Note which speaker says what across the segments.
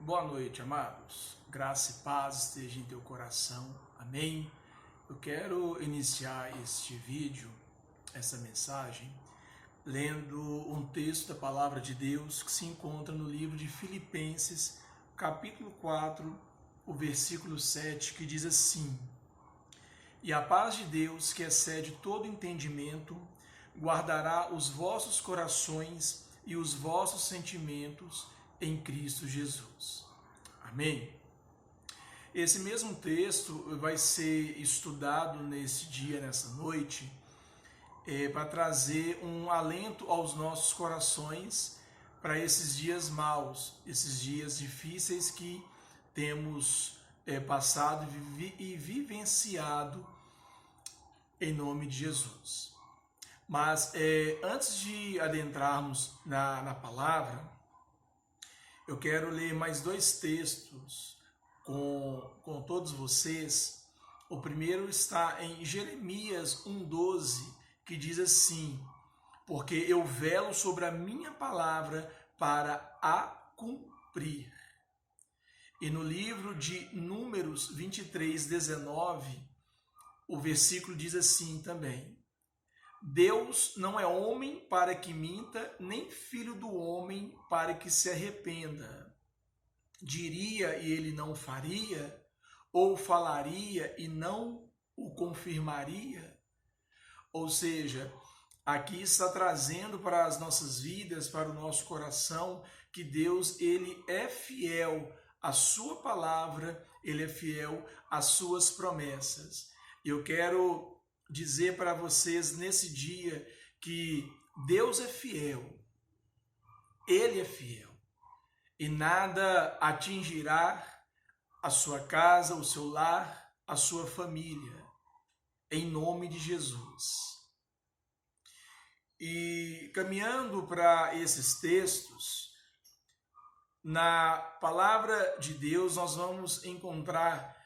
Speaker 1: Boa noite, amados. Graça e paz esteja em teu coração. Amém. Eu quero iniciar este vídeo, essa mensagem, lendo um texto da palavra de Deus que se encontra no livro de Filipenses, capítulo 4, o versículo 7, que diz assim: E a paz de Deus, que excede todo entendimento, guardará os vossos corações e os vossos sentimentos em Cristo Jesus. Amém? Esse mesmo texto vai ser estudado nesse dia, nessa noite, para trazer um alento aos nossos corações para esses dias maus, esses dias difíceis que temos passado e vivenciado em nome de Jesus. Mas antes de adentrarmos na palavra, eu quero ler mais dois textos com todos vocês. O primeiro está em Jeremias 1,12, que diz assim: Porque eu velo sobre a minha palavra para a cumprir. E no livro de Números 23:19, o versículo diz assim também: Deus não é homem para que minta, nem filho do homem para que se arrependa. Diria e ele não faria, ou falaria e não o confirmaria? Ou seja, aqui está trazendo para as nossas vidas, para o nosso coração, que Deus ele é fiel à sua palavra, ele é fiel às suas promessas. Eu quero dizer para vocês nesse dia que Deus é fiel, Ele é fiel, e nada atingirá a sua casa, o seu lar, a sua família, em nome de Jesus. E caminhando para esses textos, na palavra de Deus nós vamos encontrar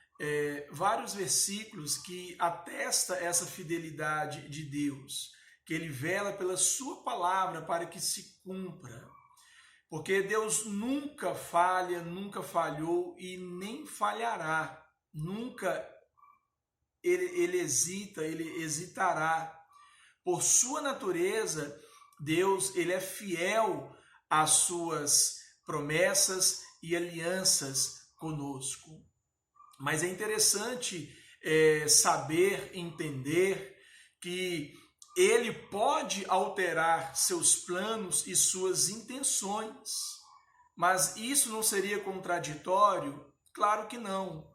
Speaker 1: vários versículos que atestam essa fidelidade de Deus, que Ele vela pela sua palavra para que se cumpra. Porque Deus nunca falha, nunca falhou e nem falhará. Nunca ele hesita, ele hesitará. Por sua natureza, Deus ele é fiel às suas promessas e alianças conosco. Mas é interessante saber, entender que ele pode alterar seus planos e suas intenções. Mas isso não seria contraditório? Claro que não.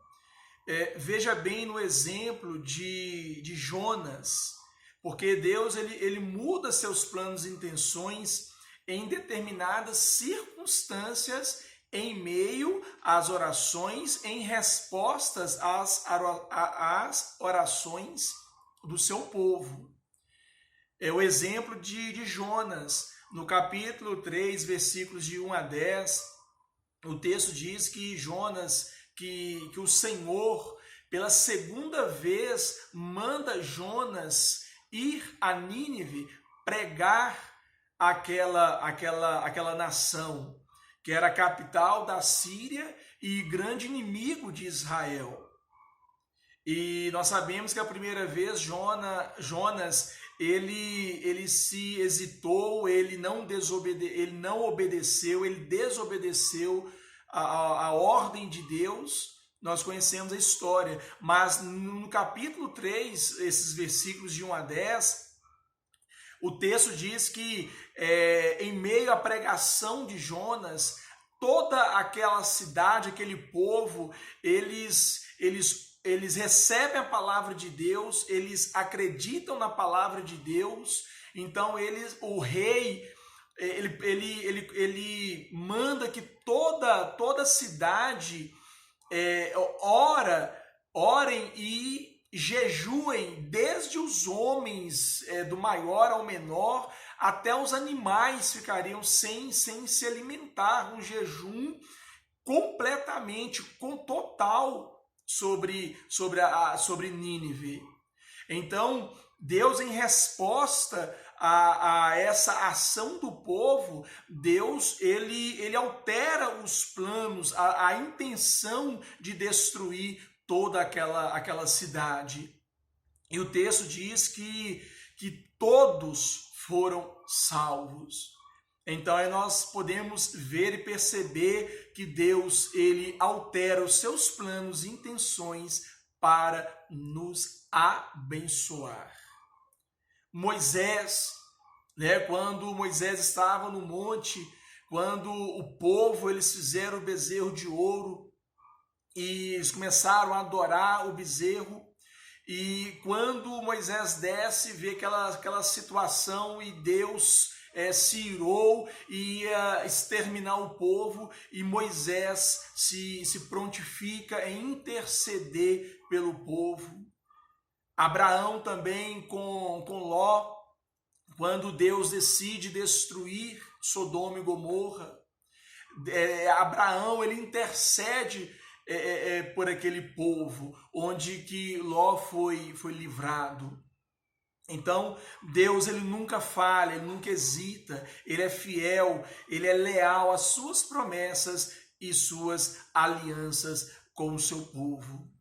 Speaker 1: Veja bem no exemplo de Jonas, porque Deus ele muda seus planos e intenções em determinadas circunstâncias, em meio às orações, em respostas às orações do seu povo. É o exemplo de Jonas, no capítulo 3, versículos de 1 a 10, o texto diz que Jonas, que o Senhor, pela segunda vez, manda Jonas ir a Nínive pregar aquela nação, que era a capital da Síria e grande inimigo de Israel. E nós sabemos que a primeira vez Jonas ele se hesitou, ele não obedeceu, ele desobedeceu a ordem de Deus. Nós conhecemos a história, mas no capítulo 3, esses versículos de 1 a 10, o texto diz que em meio à pregação de Jonas, toda aquela cidade, aquele povo, eles recebem a palavra de Deus, eles acreditam na palavra de Deus. Então o rei ele manda que toda a cidade orem e jejuem, desde os homens do maior ao menor, até os animais ficariam sem se alimentar, um jejum completamente, total sobre Nínive. Então, Deus, em resposta a essa ação do povo, Deus ele altera os planos, a intenção de destruir toda aquela cidade. E o texto diz que todos foram salvos. Então aí nós podemos ver e perceber que Deus ele altera os seus planos e intenções para nos abençoar. Moisés, quando Moisés estava no monte, quando o povo eles fizeram o bezerro de ouro e eles começaram a adorar o bezerro, e quando Moisés desce, vê aquela situação e Deus se irou e ia exterminar o povo, e Moisés se prontifica em interceder pelo povo. Abraão também com Ló, quando Deus decide destruir Sodoma e Gomorra, Abraão ele intercede por aquele povo, onde que Ló foi livrado. Então, Deus ele nunca falha, ele nunca hesita, ele é fiel, ele é leal às suas promessas e suas alianças com o seu povo.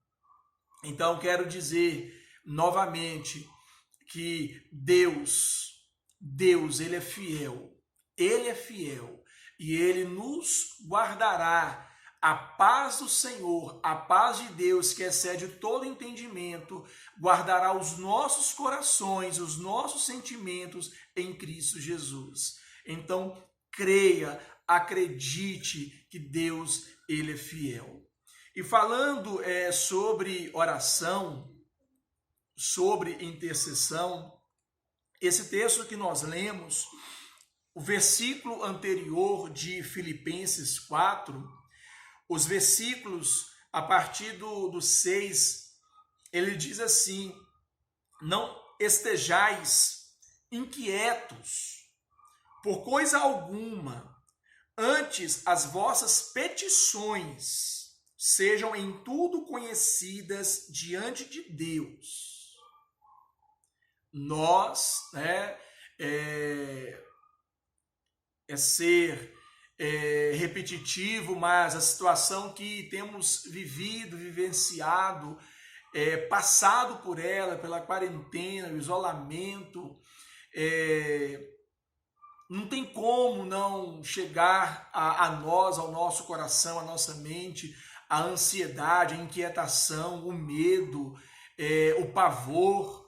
Speaker 1: Então, quero dizer novamente que Deus, ele é fiel e ele nos guardará. A paz do Senhor, a paz de Deus, que excede todo entendimento, guardará os nossos corações, os nossos sentimentos em Cristo Jesus. Então, creia, acredite que Deus, ele é fiel. E falando sobre oração, sobre intercessão, esse texto que nós lemos, o versículo anterior de Filipenses 4, os versículos a partir do 6, ele diz assim: não estejais inquietos por coisa alguma, antes as vossas petições sejam em tudo conhecidas diante de Deus. Nós, ser repetitivo, mas a situação que temos vivenciado, passado por ela, pela quarentena, o isolamento, não tem como não chegar a nós, ao nosso coração, à nossa mente, a ansiedade, a inquietação, o medo, o pavor.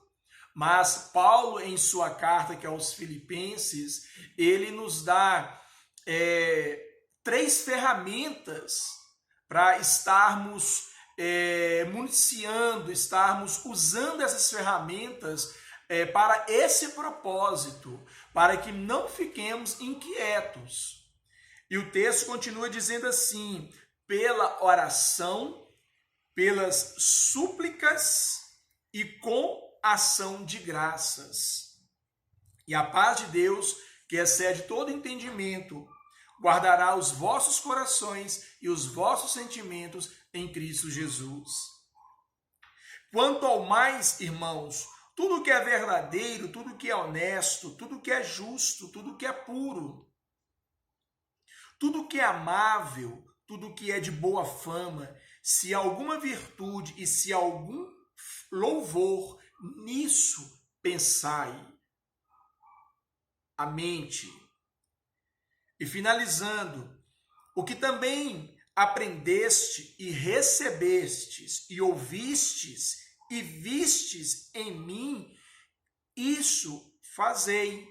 Speaker 1: Mas Paulo, em sua carta que é aos Filipenses, ele nos dá 3 ferramentas para estarmos municiando, estarmos usando essas ferramentas para esse propósito, para que não fiquemos inquietos. E o texto continua dizendo assim: pela oração, pelas súplicas e com ação de graças. E a paz de Deus, que excede todo entendimento, guardará os vossos corações e os vossos sentimentos em Cristo Jesus. Quanto ao mais, irmãos, tudo que é verdadeiro, tudo que é honesto, tudo que é justo, tudo que é puro, tudo que é amável, tudo que é de boa fama, se alguma virtude e se algum louvor, nisso pensai. A mente. E finalizando, o que também aprendeste e recebestes e ouvistes e vistes em mim, isso fazei,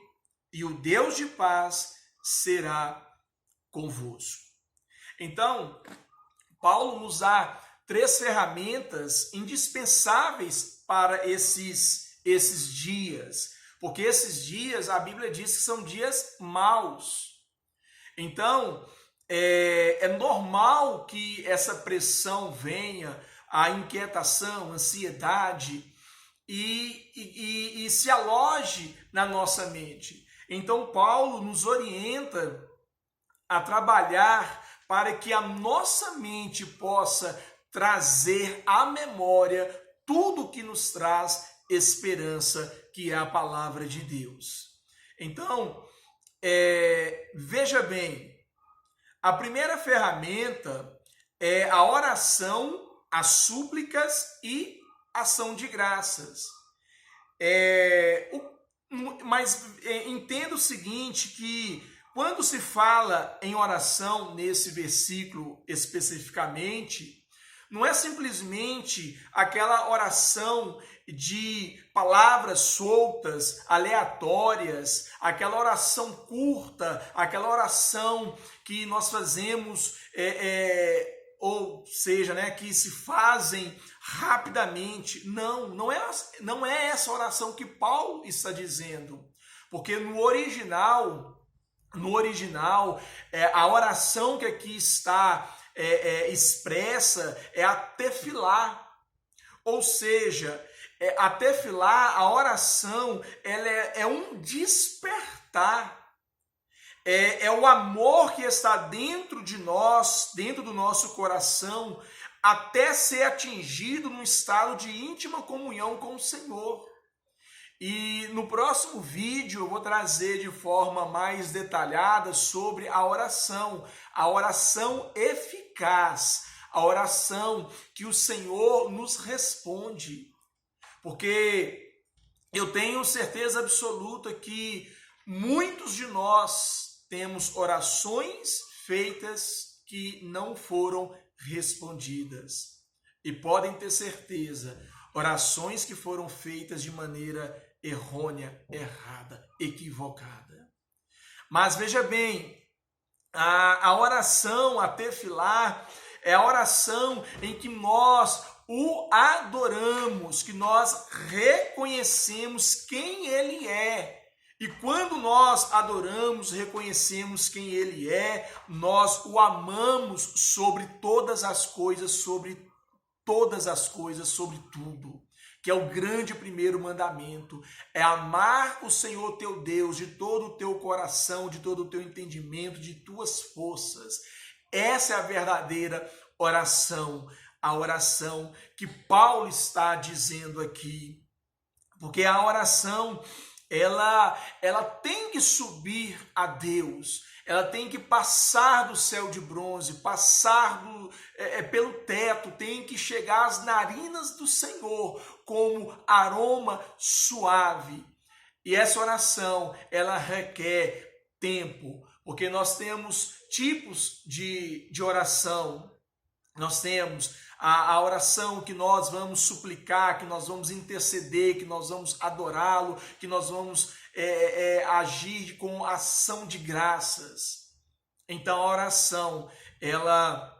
Speaker 1: e o Deus de paz será convosco. Então, Paulo nos dá 3 ferramentas indispensáveis para esses dias, porque esses dias, a Bíblia diz que são dias maus. Então, é normal que essa pressão venha, a inquietação, a ansiedade, e se aloje na nossa mente. Então, Paulo nos orienta a trabalhar para que a nossa mente possa trazer à memória tudo que nos traz esperança, que é a palavra de Deus. Então, veja bem, a primeira ferramenta é a oração, as súplicas e ação de graças. Mas entenda o seguinte, que quando se fala em oração nesse versículo especificamente, não é simplesmente aquela oração de palavras soltas, aleatórias, aquela oração curta, aquela oração que nós fazemos, ou seja, né, que se fazem rapidamente. Não é essa oração que Paulo está dizendo, porque no original, a oração que aqui está expressa é a tefilá, ou seja, a tefilá, a oração, ela é um despertar, é o amor que está dentro de nós, dentro do nosso coração, até ser atingido num estado de íntima comunhão com o Senhor. E no próximo vídeo eu vou trazer de forma mais detalhada sobre a oração eficaz, a oração que o Senhor nos responde. Porque eu tenho certeza absoluta que muitos de nós temos orações feitas que não foram respondidas. E podem ter certeza, orações que foram feitas de maneira errônea, errada, equivocada. Mas veja bem, a oração, a tefilá, é a oração em que nós o adoramos, que nós reconhecemos quem ele é. E quando nós adoramos, reconhecemos quem ele é, nós o amamos sobre todas as coisas, sobre tudo. Que é o grande primeiro mandamento, é amar o Senhor teu Deus de todo o teu coração, de todo o teu entendimento, de tuas forças. Essa é a verdadeira oração, a oração que Paulo está dizendo aqui. Porque a oração, ela tem que subir a Deus, ela tem que passar do céu de bronze, passar pelo teto, tem que chegar às narinas do Senhor como aroma suave. E essa oração, ela requer tempo, porque nós temos tipos de oração. Nós temos a oração que nós vamos suplicar, que nós vamos interceder, que nós vamos adorá-lo, que nós vamos agir com ação de graças. Então a oração, ela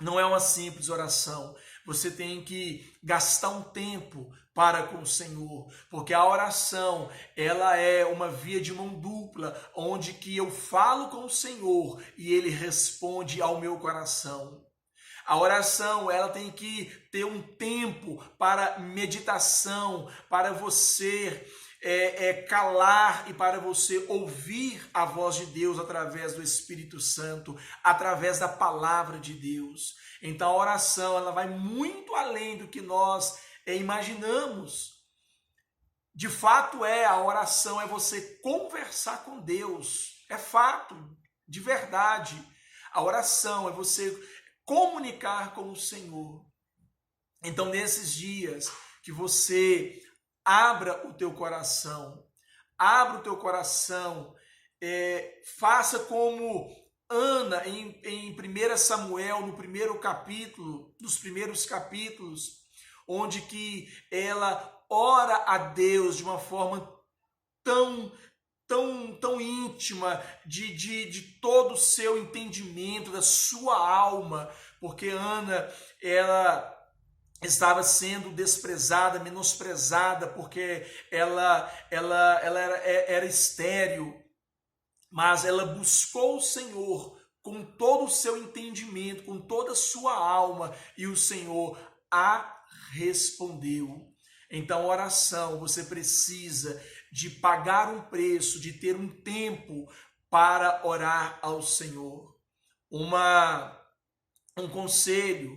Speaker 1: não é uma simples oração. Você tem que gastar um tempo para com o Senhor, porque a oração, ela é uma via de mão dupla, onde que eu falo com o Senhor e ele responde ao meu coração. A oração, ela tem que ter um tempo para meditação, para você calar e para você ouvir a voz de Deus através do Espírito Santo, através da palavra de Deus. Então a oração, ela vai muito além do que nós imaginamos. De fato a oração é você conversar com Deus, é fato, de verdade. A oração é você comunicar com o Senhor. Então, nesses dias, que você abra o teu coração, faça como Ana em 1 Samuel, no primeiro capítulo, nos primeiros capítulos, onde que ela ora a Deus de uma forma tão íntima, de todo o seu entendimento, da sua alma, porque Ana, ela estava sendo desprezada, menosprezada, porque ela era estéril, mas ela buscou o Senhor com todo o seu entendimento, com toda a sua alma, e o Senhor a respondeu. Então, oração, você precisa de pagar um preço, de ter um tempo para orar ao Senhor. Um conselho: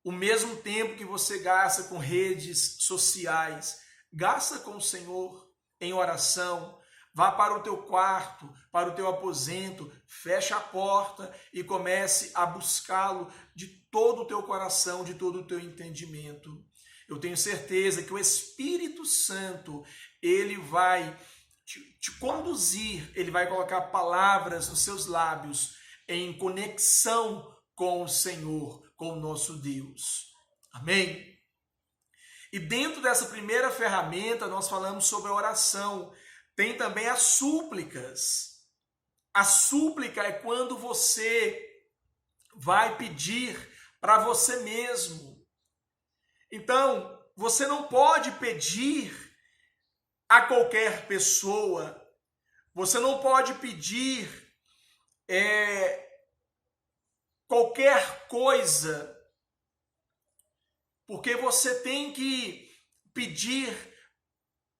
Speaker 1: o mesmo tempo que você gasta com redes sociais, gasta com o Senhor em oração. Vá para o teu quarto, para o teu aposento, feche a porta e comece a buscá-lo de todo o teu coração, de todo o teu entendimento. Eu tenho certeza que o Espírito Santo, ele vai te conduzir, ele vai colocar palavras nos seus lábios em conexão com o Senhor, com o nosso Deus. Amém? E dentro dessa primeira ferramenta, nós falamos sobre a oração. Tem também as súplicas. A súplica é quando você vai pedir para você mesmo. Então, você não pode pedir a qualquer pessoa. Você não pode pedir qualquer coisa, porque você tem que pedir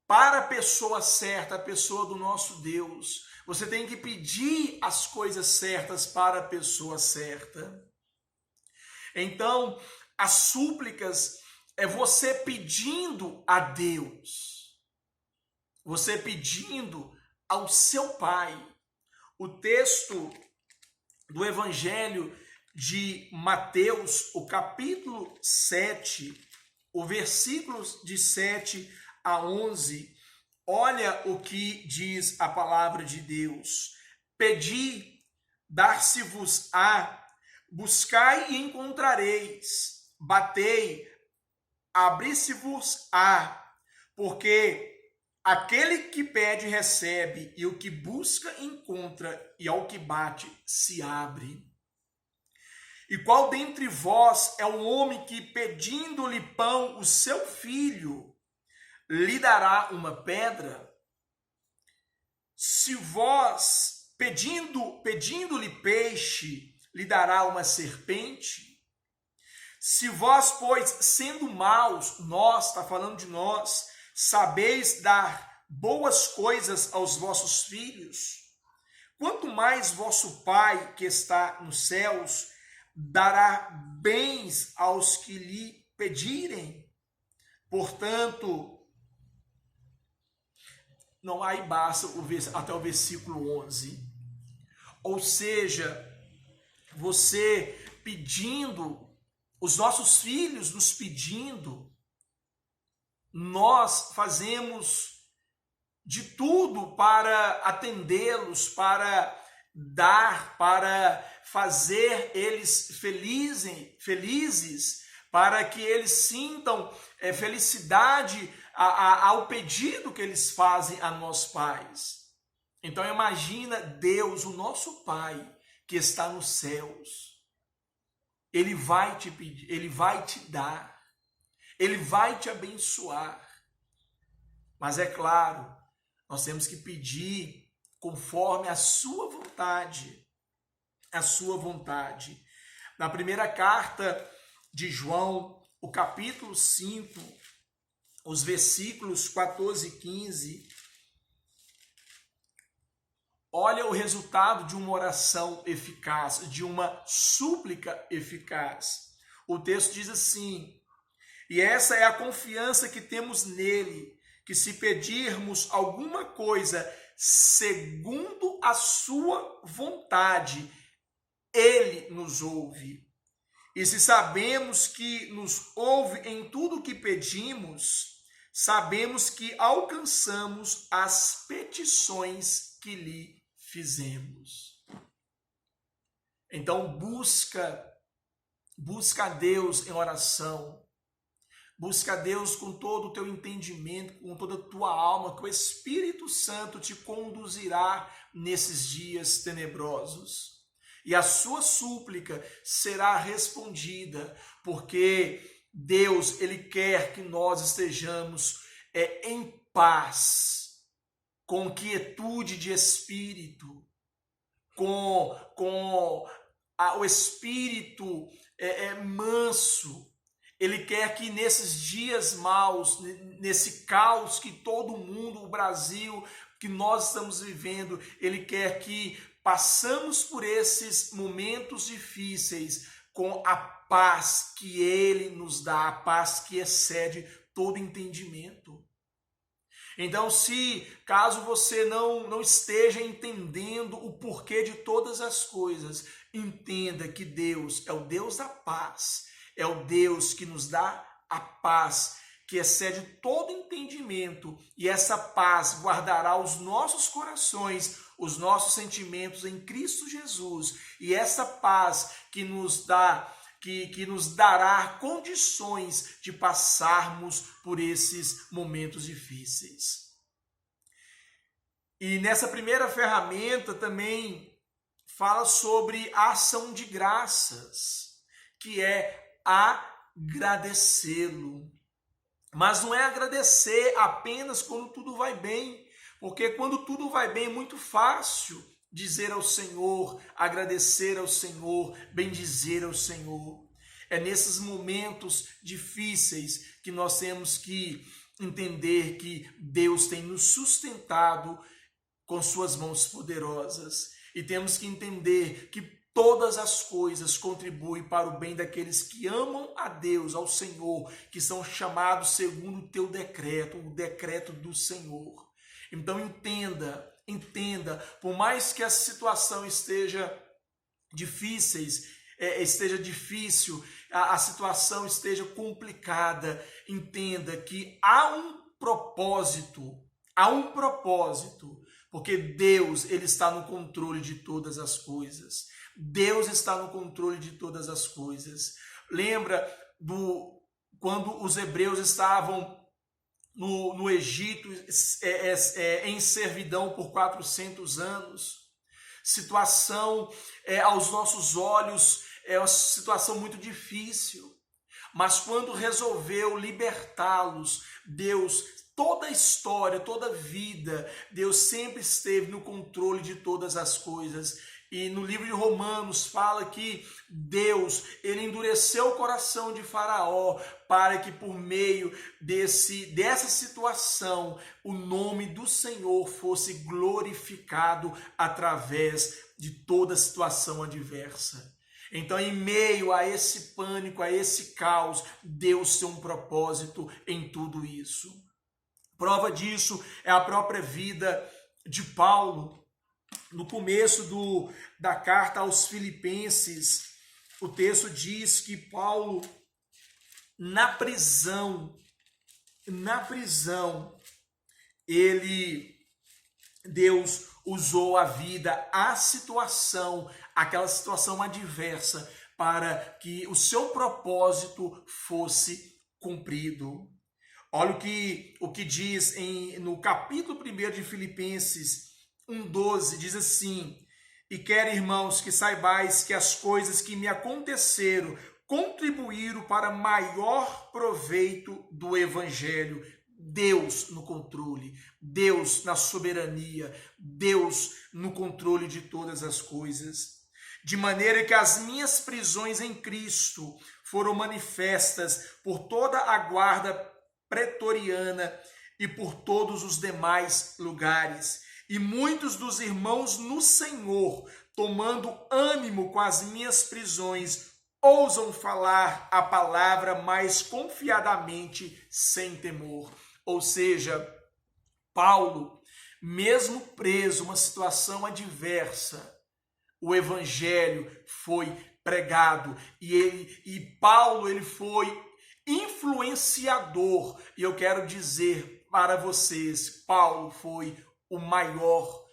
Speaker 1: para a pessoa certa, a pessoa do nosso Deus. Você tem que pedir as coisas certas para a pessoa certa. Então, as súplicas é você pedindo a Deus. Você pedindo ao seu Pai. O texto do Evangelho de Mateus, o capítulo 7, o versículos de 7 a 11, olha o que diz a palavra de Deus. Pedi, dar-se-vos-á, buscai e encontrareis, batei, abri-se-vos-á, porque aquele que pede recebe, e o que busca encontra, e ao que bate se abre. E qual dentre vós é o homem que, pedindo-lhe pão, o seu filho, lhe dará uma pedra? Se vós, pedindo-lhe peixe, lhe dará uma serpente? Se vós, pois, sendo maus, nós, está falando de nós, sabeis dar boas coisas aos vossos filhos, quanto mais vosso Pai que está nos céus dará bens aos que lhe pedirem. Portanto, não, aí basta até o versículo 11. Ou seja, você pedindo, os nossos filhos nos pedindo, nós fazemos de tudo para atendê-los, para dar, para fazer eles felizes, para que eles sintam felicidade ao pedido que eles fazem a nós pais. Então imagina Deus, o nosso Pai, que está nos céus. Ele vai te pedir, Ele vai te dar, Ele vai te abençoar. Mas é claro, nós temos que pedir conforme a sua vontade. A sua vontade. Na primeira carta de João, o capítulo 5, os versículos 14 e 15, olha o resultado de uma oração eficaz, de uma súplica eficaz. O texto diz assim: e essa é a confiança que temos nele, que se pedirmos alguma coisa segundo a sua vontade, ele nos ouve. E se sabemos que nos ouve em tudo o que pedimos, sabemos que alcançamos as petições que lhe fizemos. Então busca a Deus em oração. Busca a Deus com todo o teu entendimento, com toda a tua alma, que o Espírito Santo te conduzirá nesses dias tenebrosos. E a sua súplica será respondida, porque Deus, Ele quer que nós estejamos em paz, com quietude de espírito, com o espírito manso. Ele quer que nesses dias maus, nesse caos que todo mundo, o Brasil, que nós estamos vivendo, Ele quer que passamos por esses momentos difíceis com a paz que Ele nos dá, a paz que excede todo entendimento. Então, caso você não esteja entendendo o porquê de todas as coisas, entenda que Deus é o Deus da paz, é o Deus que nos dá a paz, que excede todo entendimento, e essa paz guardará os nossos corações, os nossos sentimentos em Cristo Jesus, e essa paz que nos dará condições de passarmos por esses momentos difíceis. E nessa primeira ferramenta também fala sobre a ação de graças, que é agradecê-lo. Mas não é agradecer apenas quando tudo vai bem, porque quando tudo vai bem é muito fácil dizer ao Senhor, agradecer ao Senhor, bendizer ao Senhor. É nesses momentos difíceis que nós temos que entender que Deus tem nos sustentado com suas mãos poderosas. E temos que entender que todas as coisas contribuem para o bem daqueles que amam a Deus, ao Senhor, que são chamados segundo o teu decreto, o decreto do Senhor. Então entenda, por mais que a situação esteja difícil, a situação esteja complicada, entenda que há um propósito, porque Deus, ele está no controle de todas as coisas. Deus está no controle de todas as coisas. Lembra quando os hebreus estavam no Egito em servidão por 400 anos? Situação aos nossos olhos é uma situação muito difícil, mas quando resolveu libertá-los, Deus, toda a história, toda a vida, Deus sempre esteve no controle de todas as coisas. E no livro de Romanos fala que Deus, ele endureceu o coração de Faraó para que por meio dessa situação o nome do Senhor fosse glorificado através de toda situação adversa. Então, em meio a esse pânico, a esse caos, Deus tem um propósito em tudo isso. Prova disso é a própria vida de Paulo. No começo da carta aos Filipenses, o texto diz que Paulo, na prisão, Deus usou a vida, a situação, aquela situação adversa, para que o seu propósito fosse cumprido. Olha o que diz no capítulo 1 de Filipenses 1:12, diz assim: e quero, irmãos, que saibais que as coisas que me aconteceram contribuíram para maior proveito do Evangelho. Deus no controle, Deus na soberania, Deus no controle de todas as coisas. De maneira que as minhas prisões em Cristo foram manifestas por toda a guarda pretoriana e por todos os demais lugares. E muitos dos irmãos no Senhor, tomando ânimo com as minhas prisões, ousam falar a palavra mais confiadamente, sem temor. Ou seja, Paulo, mesmo preso, uma situação adversa, o evangelho foi pregado e Paulo ele foi influenciador. E eu quero dizer para vocês, Paulo foi o maior,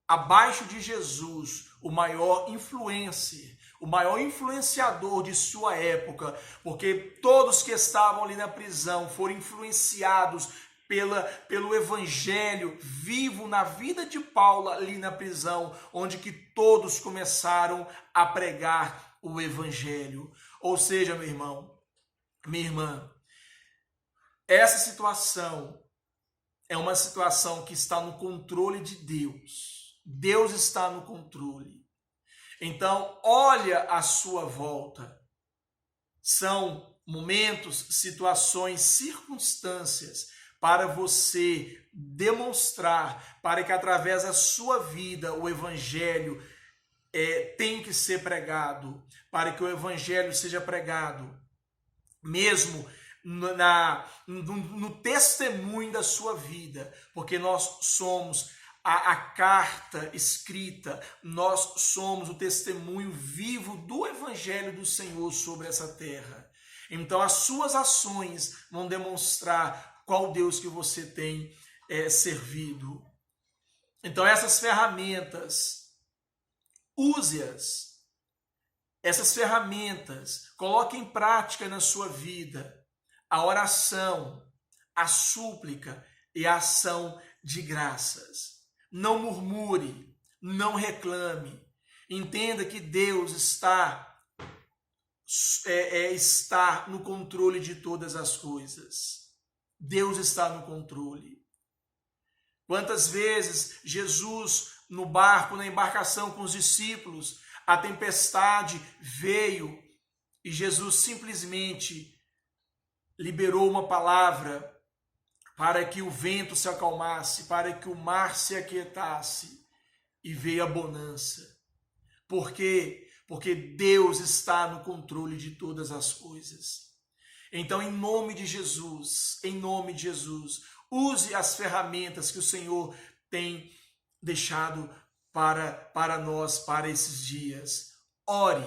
Speaker 1: abaixo de Jesus, o maior influencer, o maior influenciador de sua época, porque todos que estavam ali na prisão foram influenciados pelo evangelho vivo na vida de Paulo ali na prisão, onde que todos começaram a pregar o evangelho. Ou seja, meu irmão, minha irmã, essa situação é uma situação que está no controle de Deus. Deus está no controle. Então, olha à sua volta. São momentos, situações, circunstâncias para você demonstrar, para que através da sua vida o evangelho tem que ser pregado, para que o evangelho seja pregado, mesmo no testemunho da sua vida, porque nós somos a carta escrita, nós somos o testemunho vivo do Evangelho do Senhor sobre essa terra. Então as suas ações vão demonstrar qual Deus que você tem servido. Então essas ferramentas, use-as. Essas ferramentas, coloque em prática na sua vida a oração, a súplica e a ação de graças. Não murmure, não reclame. Entenda que Deus está no controle de todas as coisas. Deus está no controle. Quantas vezes Jesus no barco, na embarcação com os discípulos, a tempestade veio e Jesus simplesmente liberou uma palavra para que o vento se acalmasse, para que o mar se aquietasse e veio a bonança. Por quê? Porque Deus está no controle de todas as coisas. Então, em nome de Jesus, use as ferramentas que o Senhor tem deixado para nós, para esses dias. Ore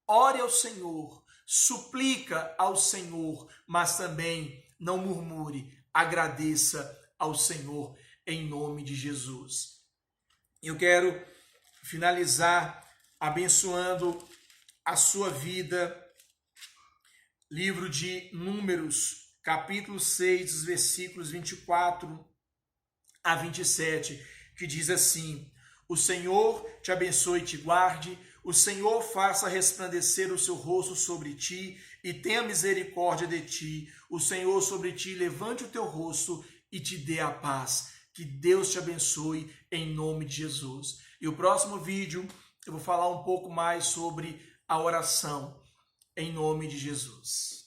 Speaker 1: ao Senhor, suplica ao Senhor, mas também não murmure, agradeça ao Senhor em nome de Jesus. Eu quero finalizar abençoando a sua vida. Livro de Números, capítulo 6, versículos 24 a 27, que diz assim: o Senhor te abençoe e te guarde, o Senhor faça resplandecer o seu rosto sobre ti e tenha misericórdia de ti, o Senhor sobre ti levante o teu rosto e te dê a paz. Que Deus te abençoe em nome de Jesus. E o próximo vídeo eu vou falar um pouco mais sobre a oração em nome de Jesus.